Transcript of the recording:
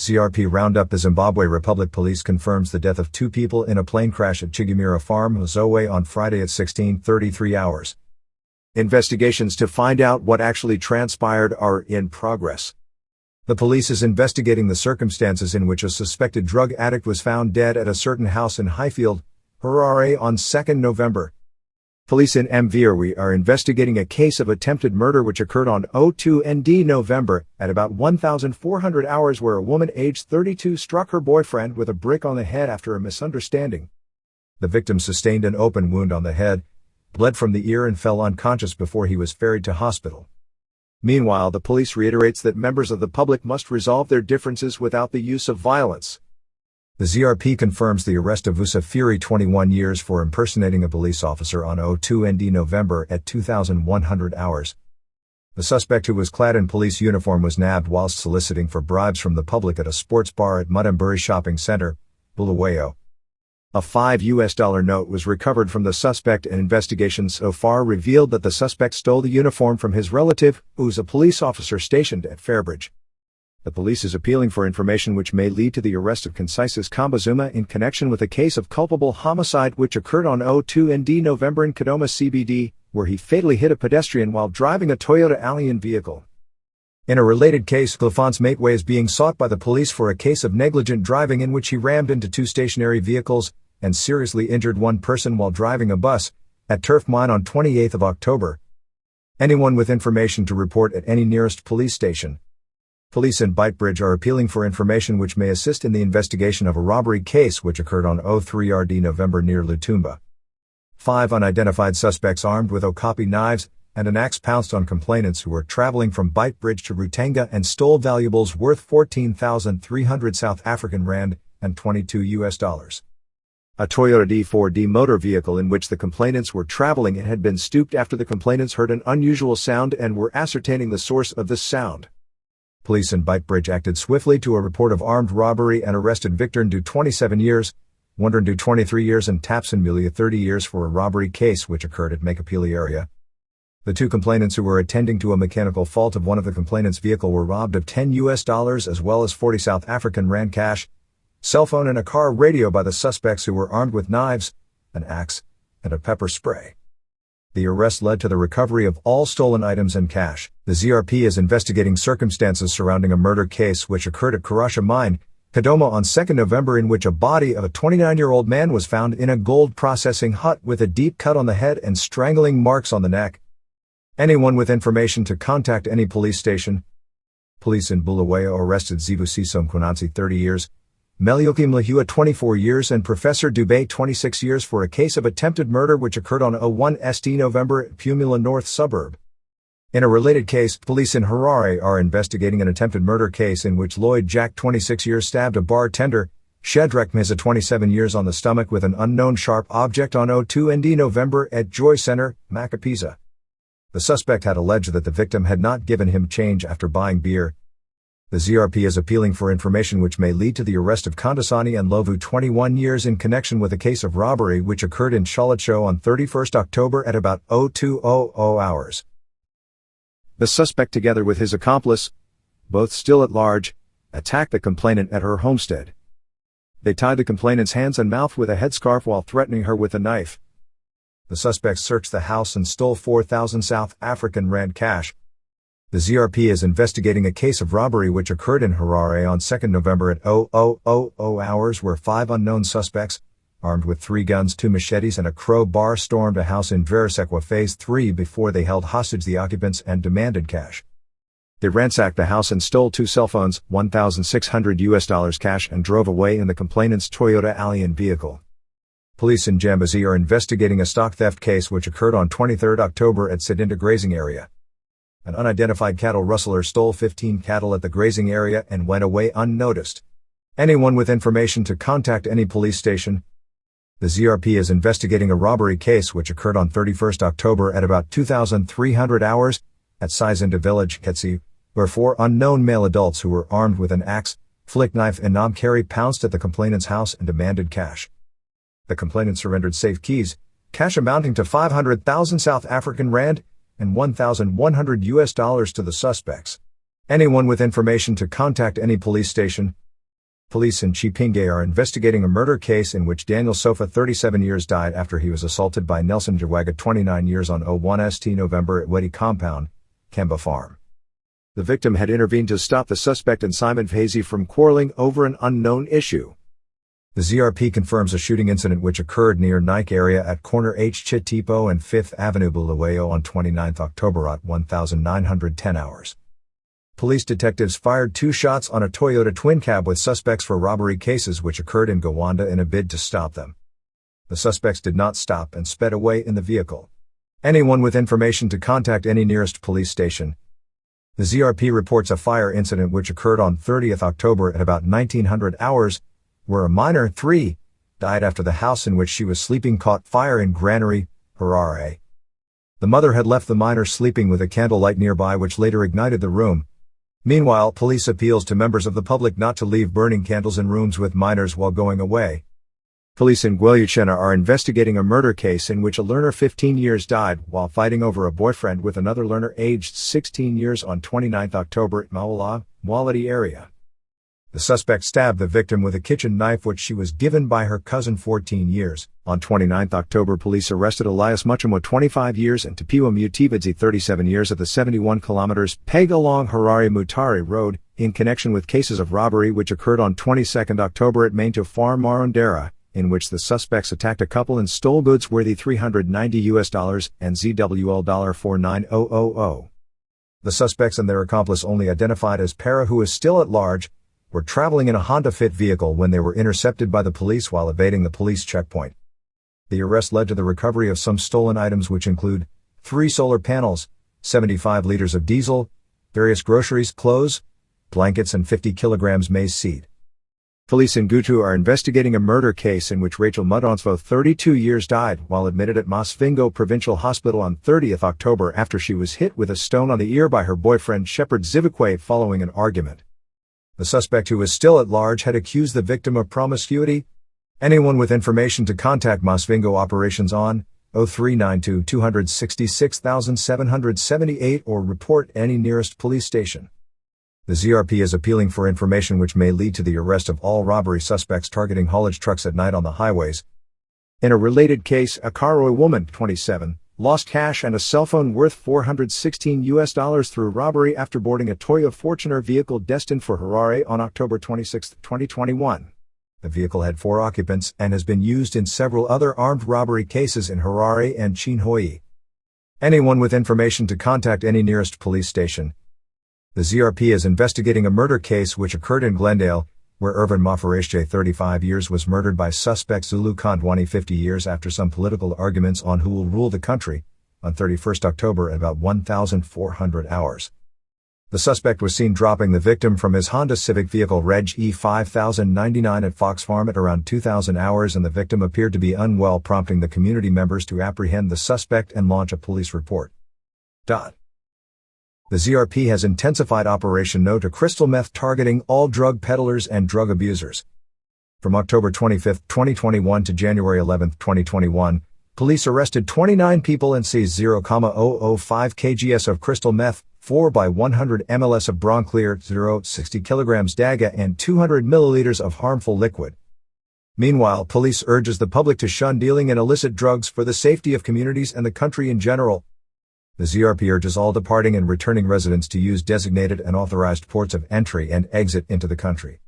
ZRP Roundup. The Zimbabwe Republic Police confirms the death of 2 people in a plane crash at Chigumira Farm, Mazowe on Friday at 16:33 hours. Investigations to find out what actually transpired are in progress. The police is investigating the circumstances in which a suspected drug addict was found dead at a certain house in Highfield, Harare on 2 November. Police in Mazowe are investigating a case of attempted murder which occurred on 2 November at about 1400 hours, where a woman aged 32 struck her boyfriend with a brick on the head after a misunderstanding. The victim sustained an open wound on the head, bled from the ear and fell unconscious before he was ferried to hospital. Meanwhile, the police reiterates that members of the public must resolve their differences without the use of violence. The ZRP confirms the arrest of Usa Fury, 21 years, for impersonating a police officer on 2 November at 2100 hours. The suspect, who was clad in police uniform, was nabbed whilst soliciting for bribes from the public at a sports bar at Mudamburi Shopping Center, Bulawayo. A $5 note was recovered from the suspect, and investigations so far revealed that the suspect stole the uniform from his relative, who is a police officer stationed at Fairbridge. The police is appealing for information which may lead to the arrest of Concisus Kambazuma in connection with a case of culpable homicide which occurred on 2 November in Kadoma CBD, where he fatally hit a pedestrian while driving a Toyota Allian vehicle. In a related case, Clifon's Matewa is being sought by the police for a case of negligent driving in which he rammed into 2 stationary vehicles and seriously injured 1 person while driving a bus at Turf Mine on 28 October. Anyone with information to report at any nearest police station. Police in Beitbridge are appealing for information which may assist in the investigation of a robbery case which occurred on 3 November near Lutumba. 5 unidentified suspects armed with okapi knives and an axe pounced on complainants who were traveling from Beitbridge to Rutanga and stole valuables worth 14,300 South African rand and $22. A Toyota D4D motor vehicle in which the complainants were traveling had been stooped after the complainants heard an unusual sound and were ascertaining the source of this sound. Police in Beitbridge acted swiftly to a report of armed robbery and arrested Victor Ndu, 27 years, Wonder Ndu, 23 years, and Tapson Mulia, 30 years, for a robbery case which occurred at Makapili area. The 2 complainants who were attending to a mechanical fault of one of the complainants' vehicle were robbed of $10 as well as 40 South African rand cash, cell phone and a car radio by the suspects, who were armed with knives, an axe, and a pepper spray. The arrest led to the recovery of all stolen items and cash. The ZRP is investigating circumstances surrounding a murder case which occurred at Karasha Mine, Kadoma on 2 November, in which a body of a 29-year-old man was found in a gold processing hut with a deep cut on the head and strangling marks on the neck. Anyone with information to contact any police station. Police in Bulawayo arrested Zibusiso Mkhonansi, 30 years, Melioki Mlahua, 24 years, and Professor Dubé, 26 years, for a case of attempted murder which occurred on 1 November at Pumula North Suburb. In a related case, police in Harare are investigating an attempted murder case in which Lloyd Jack, 26 years, stabbed a bartender, Shedrack Miza, 27 years, on the stomach with an unknown sharp object on 2 November at Joy Center, Makapiza. The suspect had alleged that the victim had not given him change after buying beer. The ZRP is appealing for information which may lead to the arrest of Kandasani and Lovu, 21 years, in connection with a case of robbery which occurred in Shalatsho on 31 October at about 0200 hours. The suspect, together with his accomplice, both still at large, attacked the complainant at her homestead. They tied the complainant's hands and mouth with a headscarf while threatening her with a knife. The suspects searched the house and stole 4,000 South African rand cash. The ZRP is investigating a case of robbery which occurred in Harare on 2 November at 0000 hours, where 5 unknown suspects, armed with 3 guns, 2 machetes, and a crowbar, stormed a house in Verisekwa Phase 3 before they held hostage the occupants and demanded cash. They ransacked the house and stole 2 cell phones, $1,600 cash, and drove away in the complainant's Toyota Allian vehicle. Police in Jambazi are investigating a stock theft case which occurred on 23 October at Sidinda grazing area. An unidentified cattle rustler stole 15 cattle at the grazing area and went away unnoticed. Anyone with information to contact any police station. The ZRP is investigating a robbery case which occurred on 31 October at about 2300 hours at Sizinda village, Ketsi, where 4 unknown male adults who were armed with an axe, flick knife, and namkari pounced at the complainant's house and demanded cash. The complainant surrendered safe keys, cash amounting to 500,000 South African rand, and $1,100 to the suspects. Anyone with information to contact any police station. Police in Chipinge are investigating a murder case in which Daniel Sofa, 37 years, died after he was assaulted by Nelson Jawaga, 29 years, on 01 November at Wedi Compound, Kemba Farm. The victim had intervened to stop the suspect and Simon Fahey from quarreling over an unknown issue. The ZRP confirms a shooting incident which occurred near Nike area at corner H. Chitipo and 5th Avenue Bulawayo on 29 October at 1910 hours. Police detectives fired 2 shots on a Toyota twin cab with suspects for robbery cases which occurred in Gowanda in a bid to stop them. The suspects did not stop and sped away in the vehicle. Anyone with information to contact any nearest police station. The ZRP reports a fire incident which occurred on 30th October at about 1900 hours, where a minor, 3, died after the house in which she was sleeping caught fire in Granary, Harare. The mother had left the minor sleeping with a candlelight nearby which later ignited the room. Meanwhile, police appeals to members of the public not to leave burning candles in rooms with minors while going away. Police in Gwelyuchena are investigating a murder case in which a learner 15 years died while fighting over a boyfriend with another learner aged 16 years on 29 October at Mawala, Walati area. The suspect stabbed the victim with a kitchen knife which she was given by her cousin, 14 years. On 29 October, police arrested Elias Muchamo, 25 years, and Tapiwa Mutibadzi, 37 years, at the 71 kilometers peg along Harare Mutare Road, in connection with cases of robbery which occurred on 22 October at Mainto Farm Marondera, in which the suspects attacked a couple and stole goods worthy $390 and ZWL $49000. The suspects and their accomplice, only identified as Para, who is still at large, were traveling in a Honda Fit vehicle when they were intercepted by the police while evading the police checkpoint. The arrest led to the recovery of some stolen items which include 3 solar panels, 75 liters of diesel, various groceries, clothes, blankets, and 50 kilograms maize seed. Police in Gutu are investigating a murder case in which Rachel Mudonsvo, 32 years, died while admitted at Masvingo Provincial Hospital on 30th October after she was hit with a stone on the ear by her boyfriend Shepard Zivakwe following an argument. The suspect, who was still at large, had accused the victim of promiscuity. Anyone with information to contact Masvingo operations on 0392 266,778 or report any nearest police station. The ZRP is appealing for information which may lead to the arrest of all robbery suspects targeting haulage trucks at night on the highways. In a related case, a Karoi woman, 27, lost cash and a cell phone worth $416 through robbery after boarding a Toyota Fortuner vehicle destined for Harare on October 26, 2021. The vehicle had 4 occupants and has been used in several other armed robbery cases in Harare and Chinhoyi. Anyone with information to contact any nearest police station. The ZRP is investigating a murder case which occurred in Glendale, where Irvin Mafareshje, 35 years, was murdered by suspect Zulu Kandwani, 50 years, after some political arguments on who will rule the country, on 31 October at about 1400 hours. The suspect was seen dropping the victim from his Honda Civic vehicle Reg E5099 at Fox Farm at around 2000 hours, and the victim appeared to be unwell, prompting the community members to apprehend the suspect and launch a police report. The ZRP has intensified Operation No to Crystal Meth, targeting all drug peddlers and drug abusers. From October 25, 2021 to January 11, 2021, police arrested 29 people and seized 0.005 kgs of crystal meth, 4 by 100 mls of Bronclear, 60 kilograms Daga, and 200 milliliters of harmful liquid. Meanwhile, police urges the public to shun dealing in illicit drugs for the safety of communities and the country in general. The ZRP urges all departing and returning residents to use designated and authorized ports of entry and exit into the country.